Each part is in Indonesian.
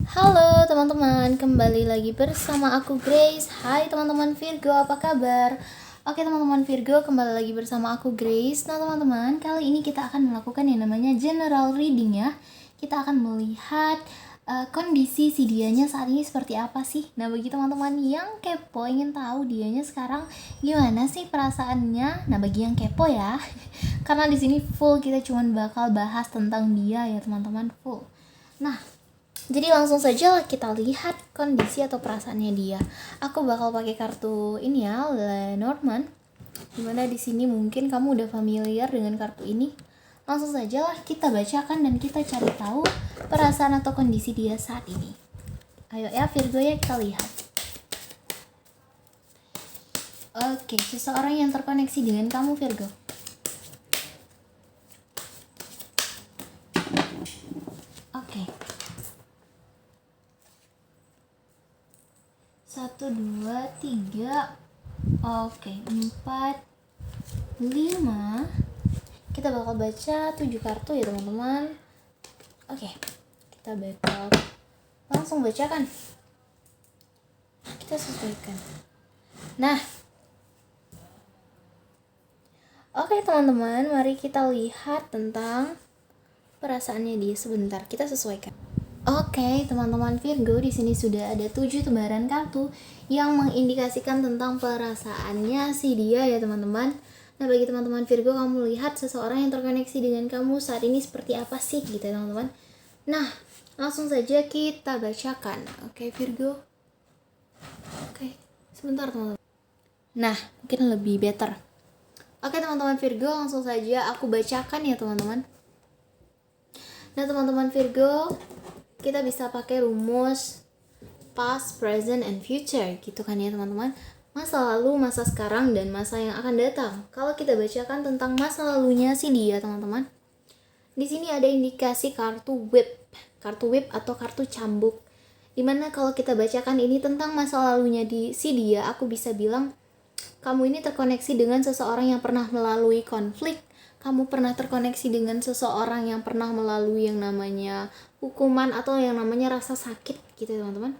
Halo teman-teman, kembali lagi bersama aku Grace. Hai teman-teman Virgo, apa kabar? Oke teman-teman Virgo, kembali lagi bersama aku Grace. Nah teman-teman, kali ini kita akan melakukan yang namanya general reading ya. Kita akan melihat kondisi si dianya saat ini seperti apa sih. Nah bagi teman-teman yang kepo, ingin tahu dianya sekarang gimana sih perasaannya. Nah bagi yang kepo ya, karena di sini full kita cuman bakal bahas tentang dia ya teman-teman, full. Nah, jadi langsung saja kita lihat kondisi atau perasaannya dia. Aku bakal pakai kartu ini ya, Lenormand. Dimana di sini mungkin kamu udah familiar dengan kartu ini. Langsung saja lah kita bacakan dan kita cari tahu perasaan atau kondisi dia saat ini. Ayo ya Virgo ya, kita lihat. Oke, seseorang yang terkoneksi dengan kamu Virgo. Oke. 1, 2, 3. Oke, 4, 5. Kita bakal baca 7 kartu ya teman-teman. Oke, kita bakal langsung bacakan. Kita sesuaikan. Nah, oke teman-teman, mari kita lihat tentang perasaannya dia sebentar. Kita sesuaikan. Oke, teman-teman Virgo, di sini sudah ada 7 lembaran kartu yang mengindikasikan tentang perasaannya si dia ya teman-teman. Nah, bagi teman-teman Virgo, kamu lihat seseorang yang terkoneksi dengan kamu saat ini seperti apa sih gitu ya teman-teman. Nah, langsung saja kita bacakan. Oke, Virgo. Oke, sebentar teman-teman. Nah, mungkin lebih better. Oke, teman-teman Virgo, langsung saja aku bacakan ya teman-teman. Nah, teman-teman Virgo, kita bisa pakai rumus past, present, and future gitu kan ya teman-teman. Masa lalu, masa sekarang, dan masa yang akan datang. Kalau kita bacakan tentang masa lalunya si dia teman-teman, di sini ada indikasi kartu whip atau kartu cambuk. Dimana kalau kita bacakan ini tentang masa lalunya di si dia, aku bisa bilang kamu ini terkoneksi dengan seseorang yang pernah melalui konflik. Kamu pernah terkoneksi dengan seseorang yang pernah melalui yang namanya hukuman atau yang namanya rasa sakit gitu ya teman-teman.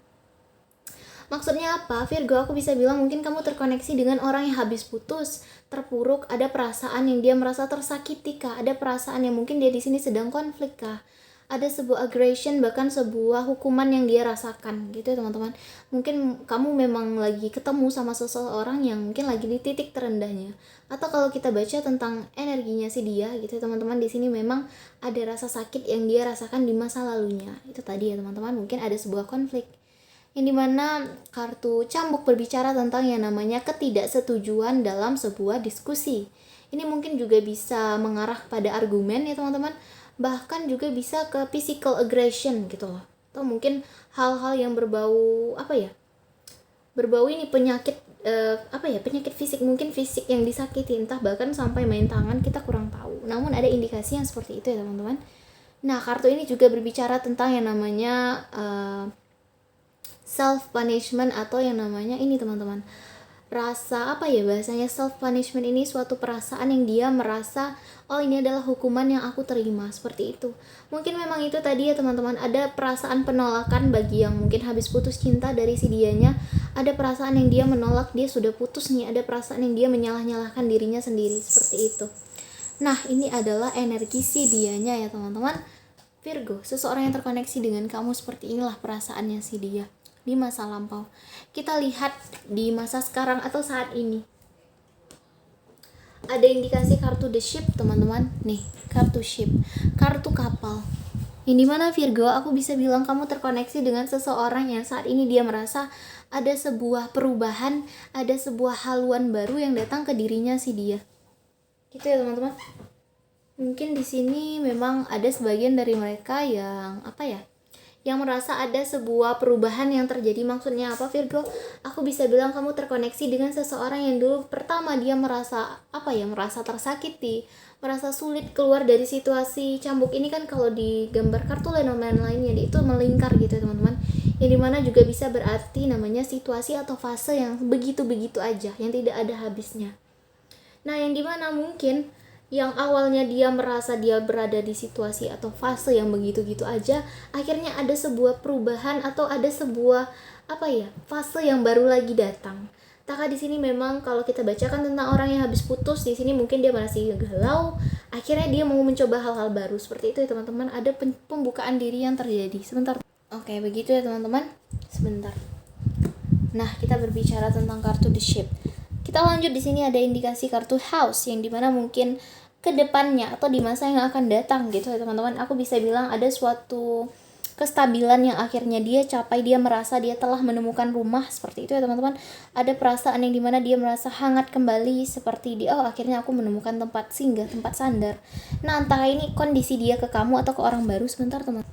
Maksudnya apa? Virgo, aku bisa bilang mungkin kamu terkoneksi dengan orang yang habis putus, terpuruk, ada perasaan yang dia merasa tersakiti kah? Ada perasaan yang mungkin dia di sini sedang konflik kah? Ada sebuah aggression, bahkan sebuah hukuman yang dia rasakan gitu ya teman-teman. Mungkin kamu memang lagi ketemu sama seseorang yang mungkin lagi di titik terendahnya. Atau kalau kita baca tentang energinya si dia gitu ya teman-teman, di sini memang ada rasa sakit yang dia rasakan di masa lalunya. Itu tadi ya teman-teman, mungkin ada sebuah konflik. Yang dimana kartu cambuk berbicara tentang yang namanya ketidaksetujuan dalam sebuah diskusi. Ini mungkin juga bisa mengarah pada argumen ya teman-teman, bahkan juga bisa ke physical aggression gitu loh, atau mungkin hal-hal yang berbau berbau ini penyakit penyakit fisik, mungkin fisik yang disakiti, entah bahkan sampai main tangan, kita kurang tahu, namun ada indikasi yang seperti itu ya teman-teman. Nah, kartu ini juga berbicara tentang yang namanya self punishment atau yang namanya ini teman-teman, rasa bahasanya self punishment ini suatu perasaan yang dia merasa oh ini adalah hukuman yang aku terima, seperti itu. Mungkin memang itu tadi ya teman-teman, ada perasaan penolakan bagi yang mungkin habis putus cinta dari si dianya, ada perasaan yang dia menolak, dia sudah putus nih, ada perasaan yang dia menyalah-nyalahkan dirinya sendiri, seperti itu. Nah, ini adalah energi si dianya ya teman-teman Virgo, seseorang yang terkoneksi dengan kamu, seperti inilah perasaannya si dia di masa lampau. Kita lihat di masa sekarang atau saat ini. Ada indikasi kartu the ship teman-teman. Nih, kartu ship, kartu kapal. Yang dimana Virgo, aku bisa bilang kamu terkoneksi dengan seseorang yang saat ini dia merasa ada sebuah perubahan, ada sebuah haluan baru yang datang ke dirinya si dia. Gitu ya teman-teman. Mungkin di sini memang ada sebagian dari mereka yang yang merasa ada sebuah perubahan yang terjadi. Maksudnya apa Virgo? Aku bisa bilang kamu terkoneksi dengan seseorang yang dulu pertama dia merasa merasa tersakiti, merasa sulit keluar dari situasi cambuk ini kan. Kalau di gambar kartu Lenormand lainnya itu melingkar gitu ya teman-teman, yang dimana juga bisa berarti namanya situasi atau fase yang begitu-begitu aja, yang tidak ada habisnya. Nah, yang dimana mungkin yang awalnya dia merasa dia berada di situasi atau fase yang begitu-gitu aja, akhirnya ada sebuah perubahan atau ada sebuah fase yang baru lagi datang. Taka di sini memang kalau kita bacakan tentang orang yang habis putus, di sini mungkin dia masih galau, akhirnya dia mau mencoba hal-hal baru. Seperti itu ya teman-teman, ada pembukaan diri yang terjadi. Sebentar. Oke, begitu ya teman-teman. Sebentar. Nah, kita berbicara tentang kartu The Ship. Kita lanjut, di sini ada indikasi kartu House yang dimana mungkin ke depannya atau di masa yang akan datang gitu ya teman-teman. Aku bisa bilang ada suatu kestabilan yang akhirnya dia capai, dia merasa dia telah menemukan rumah, seperti itu ya teman-teman. Ada perasaan yang dimana dia merasa hangat kembali, seperti dia, akhirnya aku menemukan tempat singgah, tempat sandar. Nah, entah ini kondisi dia ke kamu atau ke orang baru. Sebentar teman.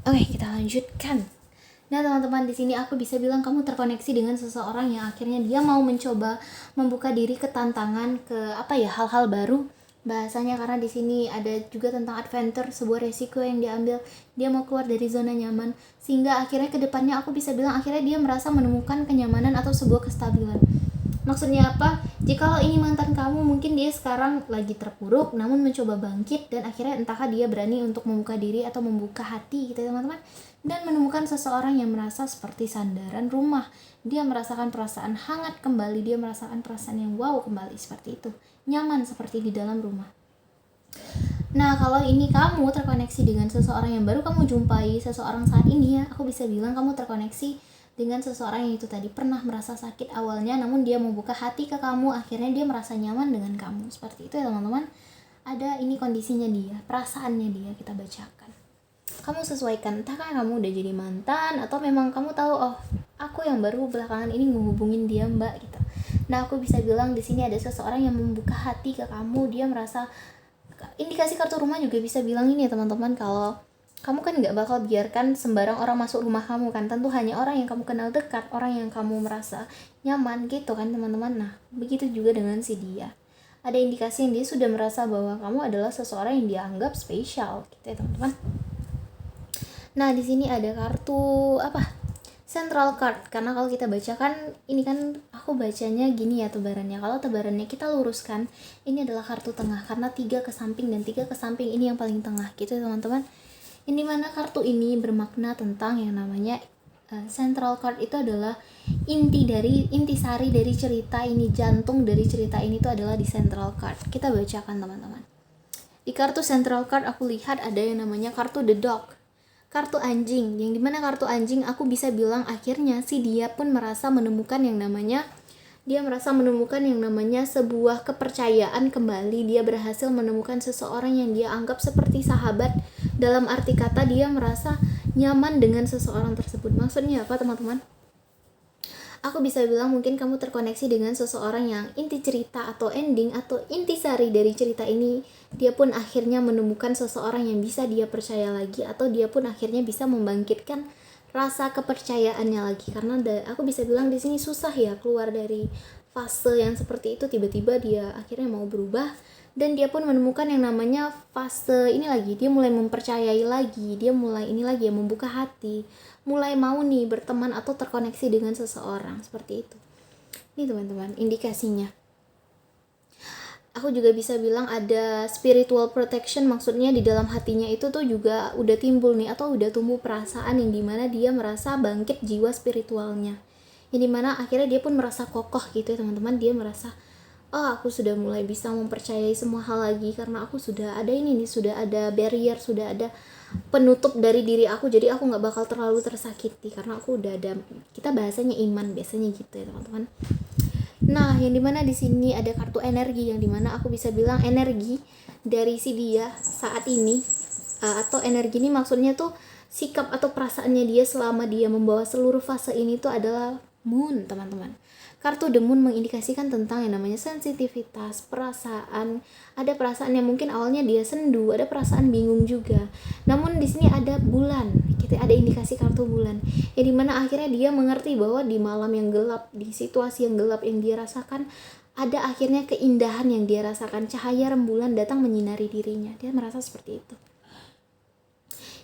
Oke, kita lanjutkan. Nah teman-teman, di sini aku bisa bilang kamu terkoneksi dengan seseorang yang akhirnya dia mau mencoba membuka diri ke tantangan, ke hal-hal baru bahasanya, karena di sini ada juga tentang adventure, sebuah resiko yang diambil, dia mau keluar dari zona nyaman, sehingga akhirnya ke depannya aku bisa bilang akhirnya dia merasa menemukan kenyamanan atau sebuah kestabilan. Maksudnya apa? Jikalau ini mantan kamu, mungkin dia sekarang lagi terpuruk namun mencoba bangkit, dan akhirnya entahkah dia berani untuk membuka diri atau membuka hati gitu teman-teman, dan menemukan seseorang yang merasa seperti sandaran rumah. Dia merasakan perasaan hangat kembali, dia merasakan perasaan yang wow kembali, seperti itu, nyaman seperti di dalam rumah. Nah, kalau ini kamu terkoneksi dengan seseorang yang baru kamu jumpai, seseorang saat ini ya, aku bisa bilang kamu terkoneksi dengan seseorang yang itu tadi pernah merasa sakit awalnya, namun dia membuka hati ke kamu, akhirnya dia merasa nyaman dengan kamu. Seperti itu ya teman-teman. Ada ini kondisinya dia, perasaannya dia, kita bacakan. Kamu sesuaikan, entahkah kamu udah jadi mantan atau memang kamu tahu, oh aku yang baru belakangan ini menghubungin dia mbak gitu. Nah, aku bisa bilang di sini ada seseorang yang membuka hati ke kamu, dia merasa, indikasi kartu rumah juga bisa bilang ini ya teman-teman, kalau kamu kan gak bakal biarkan sembarang orang masuk rumah kamu kan, tentu hanya orang yang kamu kenal dekat, orang yang kamu merasa nyaman gitu kan teman-teman. Nah, begitu juga dengan si dia. Ada indikasi yang dia sudah merasa bahwa kamu adalah seseorang yang dia anggap spesial gitu ya teman-teman. Nah, di sini ada kartu Central card, karena kalau kita bacakan ini kan aku bacanya gini ya tebarannya. Kalau tebarannya kita luruskan, ini adalah kartu tengah karena 3 ke samping dan 3 ke samping ini yang paling tengah gitu ya teman-teman. Ini mana kartu ini bermakna tentang yang namanya central card itu adalah intisari dari cerita ini, jantung dari cerita ini itu adalah di central card. Kita bacakan teman-teman. Di kartu central card aku lihat ada yang namanya kartu the dog, kartu anjing, yang dimana kartu anjing aku bisa bilang akhirnya si dia pun merasa menemukan yang namanya sebuah kepercayaan kembali. Dia berhasil menemukan seseorang yang dia anggap seperti sahabat. Dalam arti kata dia merasa nyaman dengan seseorang tersebut. Maksudnya apa teman-teman? Aku bisa bilang mungkin kamu terkoneksi dengan seseorang yang inti cerita atau ending atau intisari dari cerita ini, dia pun akhirnya menemukan seseorang yang bisa dia percaya lagi, atau dia pun akhirnya bisa membangkitkan rasa kepercayaannya lagi. Karena aku bisa bilang di sini susah ya keluar dari fase yang seperti itu, tiba-tiba dia akhirnya mau berubah, dan dia pun menemukan yang namanya fase ini lagi, dia mulai mempercayai lagi, dia mulai ini lagi ya, membuka hati, mulai mau nih berteman atau terkoneksi dengan seseorang, seperti itu. Ini teman-teman indikasinya. Aku juga bisa bilang ada spiritual protection, maksudnya di dalam hatinya itu tuh juga udah timbul nih atau udah tumbuh perasaan yang dimana dia merasa bangkit jiwa spiritualnya, yang dimana akhirnya dia pun merasa kokoh gitu ya teman-teman. Dia merasa, oh aku sudah mulai bisa mempercayai semua hal lagi karena aku sudah ada ini nih, sudah ada barrier, sudah ada penutup dari diri aku, jadi aku nggak bakal terlalu tersakiti karena aku udah ada, kita bahasanya iman biasanya gitu ya teman-teman. Nah, yang dimana di sini ada kartu energi, yang dimana aku bisa bilang energi dari si dia saat ini, atau energi ini maksudnya tuh sikap atau perasaannya dia selama dia membawa seluruh fase ini tuh adalah moon teman-teman. Kartu The Moon mengindikasikan tentang yang namanya sensitivitas, perasaan. Ada perasaan yang mungkin awalnya dia sendu, ada perasaan bingung juga. Namun di sini ada bulan, kita ada indikasi kartu bulan. Yang dimana akhirnya dia mengerti bahwa di malam yang gelap, di situasi yang gelap yang dia rasakan, ada akhirnya keindahan yang dia rasakan. Cahaya rembulan datang menyinari dirinya. Dia merasa seperti itu.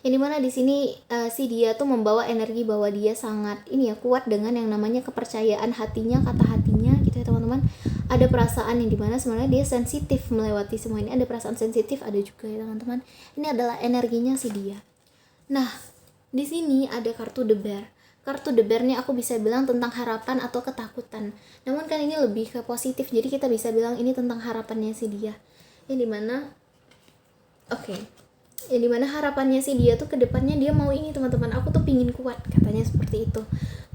Yang dimana di sini si dia tuh membawa energi bahwa dia sangat ini ya, kuat dengan yang namanya kepercayaan hatinya, kata hatinya gitu ya teman-teman. Ada perasaan yang dimana sebenarnya dia sensitif melewati semua ini, ada perasaan sensitif ada juga ya teman-teman. Ini adalah energinya si dia. Nah, di sini ada kartu The Bear. Kartu The Bear nih aku bisa bilang tentang harapan atau ketakutan. Namun kan ini lebih ke positif, jadi kita bisa bilang ini tentang harapannya si dia. Yang dimana, yang dimana harapannya si dia tuh kedepannya dia mau ini teman-teman, aku tuh pingin kuat, katanya seperti itu.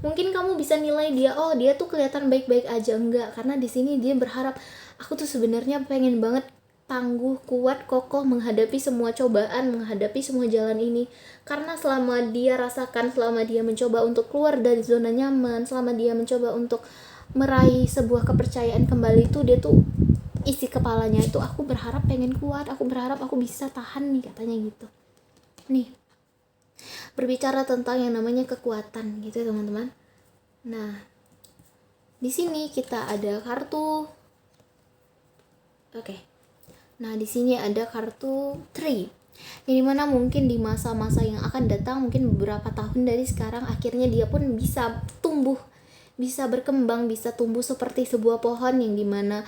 Mungkin kamu bisa nilai dia, oh dia tuh kelihatan baik-baik aja, enggak, karena di sini dia berharap aku tuh sebenarnya pengen banget tangguh, kuat, kokoh menghadapi semua cobaan, menghadapi semua jalan ini. Karena selama dia rasakan, selama dia mencoba untuk keluar dari zona nyaman, selama dia mencoba untuk meraih sebuah kepercayaan kembali itu, dia tuh isi kepalanya itu aku berharap pengen kuat, aku berharap aku bisa tahan nih, katanya gitu. Nih, berbicara tentang yang namanya kekuatan gitu ya teman-teman. Nah, di sini kita ada kartu. Nah, di sini ada kartu Tree. Yang dimana mungkin di masa-masa yang akan datang, mungkin beberapa tahun dari sekarang, akhirnya dia pun bisa tumbuh, bisa berkembang, bisa tumbuh seperti sebuah pohon yang dimana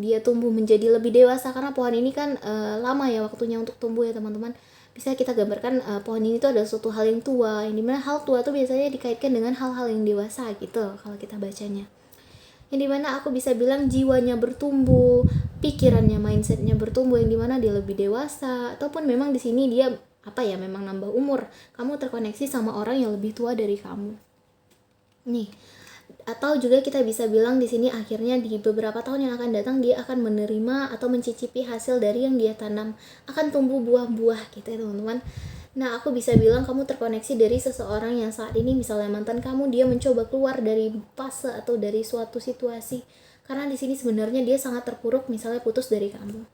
dia tumbuh menjadi lebih dewasa. Karena pohon ini kan lama ya waktunya untuk tumbuh ya teman-teman. Bisa kita gambarkan pohon ini tuh ada suatu hal yang tua, yang dimana hal tua tuh biasanya dikaitkan dengan hal-hal yang dewasa gitu kalau kita bacanya. Yang dimana aku bisa bilang jiwanya bertumbuh, pikirannya, mindsetnya bertumbuh, yang dimana dia lebih dewasa, ataupun memang di sini dia memang nambah umur. Kamu terkoneksi sama orang yang lebih tua dari kamu. Nih, atau juga kita bisa bilang di sini akhirnya di beberapa tahun yang akan datang dia akan menerima atau mencicipi hasil dari yang dia tanam, akan tumbuh buah-buah gitu ya teman-teman. Nah, aku bisa bilang kamu terkoneksi dari seseorang yang saat ini misalnya mantan kamu, dia mencoba keluar dari fase atau dari suatu situasi. Karena di sini sebenarnya dia sangat terpuruk misalnya putus dari kamu.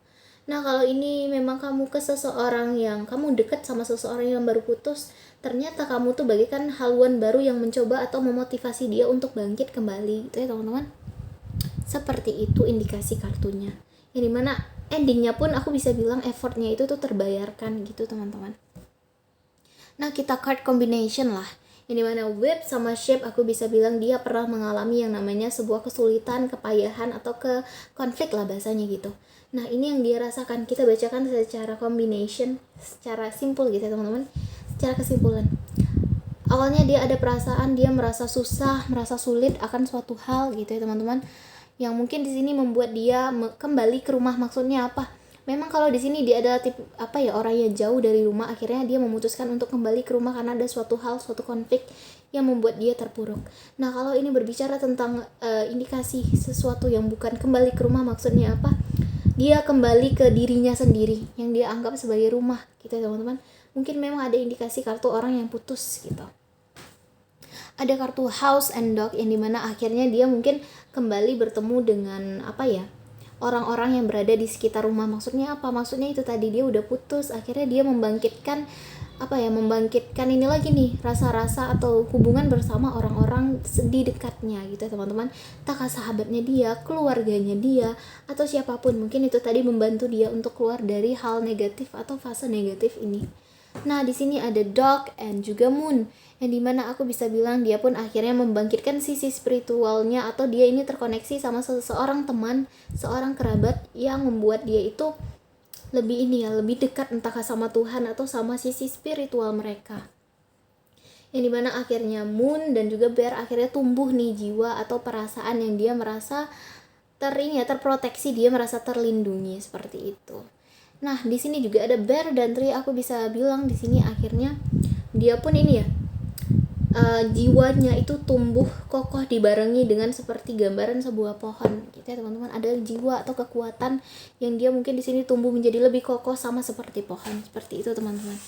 Nah, kalau ini memang kamu ke seseorang yang kamu dekat sama seseorang yang baru putus, ternyata kamu tuh bagaikan haluan baru yang mencoba atau memotivasi dia untuk bangkit kembali. Itu ya teman-teman. Seperti itu indikasi kartunya. Yang dimana endingnya pun aku bisa bilang effortnya itu tuh terbayarkan gitu teman-teman. Nah, kita card combination lah. Yang dimana whip sama shape aku bisa bilang dia pernah mengalami yang namanya sebuah kesulitan, kepayahan, atau ke konflik lah bahasanya gitu. Nah, ini yang dia rasakan. Kita bacakan secara combination, secara simpul gitu ya teman-teman. Secara kesimpulan. Awalnya dia ada perasaan, dia merasa susah, merasa sulit akan suatu hal gitu ya teman-teman. Yang mungkin di sini membuat dia kembali ke rumah, maksudnya apa? Memang kalau di sini dia adalah tipe orang yang jauh dari rumah, akhirnya dia memutuskan untuk kembali ke rumah karena ada suatu hal, suatu konflik yang membuat dia terpuruk. Nah, kalau ini berbicara tentang indikasi sesuatu yang bukan kembali ke rumah, maksudnya apa? Dia kembali ke dirinya sendiri yang dia anggap sebagai rumah gitu ya teman-teman. Mungkin memang ada indikasi kartu orang yang putus gitu. Ada kartu house and dog yang dimana akhirnya dia mungkin kembali bertemu dengan orang-orang yang berada di sekitar rumah. Maksudnya apa? Maksudnya itu tadi dia udah putus, akhirnya dia membangkitkan ini lagi nih, rasa-rasa atau hubungan bersama orang-orang di dekatnya gitu ya teman-teman. Entah sahabatnya dia, keluarganya dia, atau siapapun, mungkin itu tadi membantu dia untuk keluar dari hal negatif atau fase negatif ini. Nah, di sini ada dog and juga moon, yang dimana aku bisa bilang dia pun akhirnya membangkitkan sisi spiritualnya, atau dia ini terkoneksi sama seseorang teman, seorang kerabat yang membuat dia itu lebih dekat entah sama Tuhan atau sama sisi spiritual mereka. Yang dimana akhirnya moon dan juga bear akhirnya tumbuh nih jiwa atau perasaan yang dia merasa terproteksi, dia merasa terlindungi seperti itu. Nah, di sini juga ada bear dan tree, aku bisa bilang di sini akhirnya dia pun jiwanya itu tumbuh kokoh dibarengi dengan seperti gambaran sebuah pohon gitu ya teman-teman. Ada jiwa atau kekuatan yang dia mungkin di sini tumbuh menjadi lebih kokoh sama seperti pohon, seperti itu teman-teman.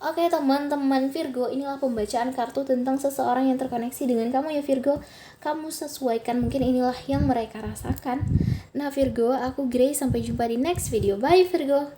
Oke teman-teman Virgo, inilah pembacaan kartu tentang seseorang yang terkoneksi dengan kamu ya Virgo. Kamu sesuaikan, mungkin inilah yang mereka rasakan. Nah Virgo, aku Grace, sampai jumpa di next video. Bye Virgo.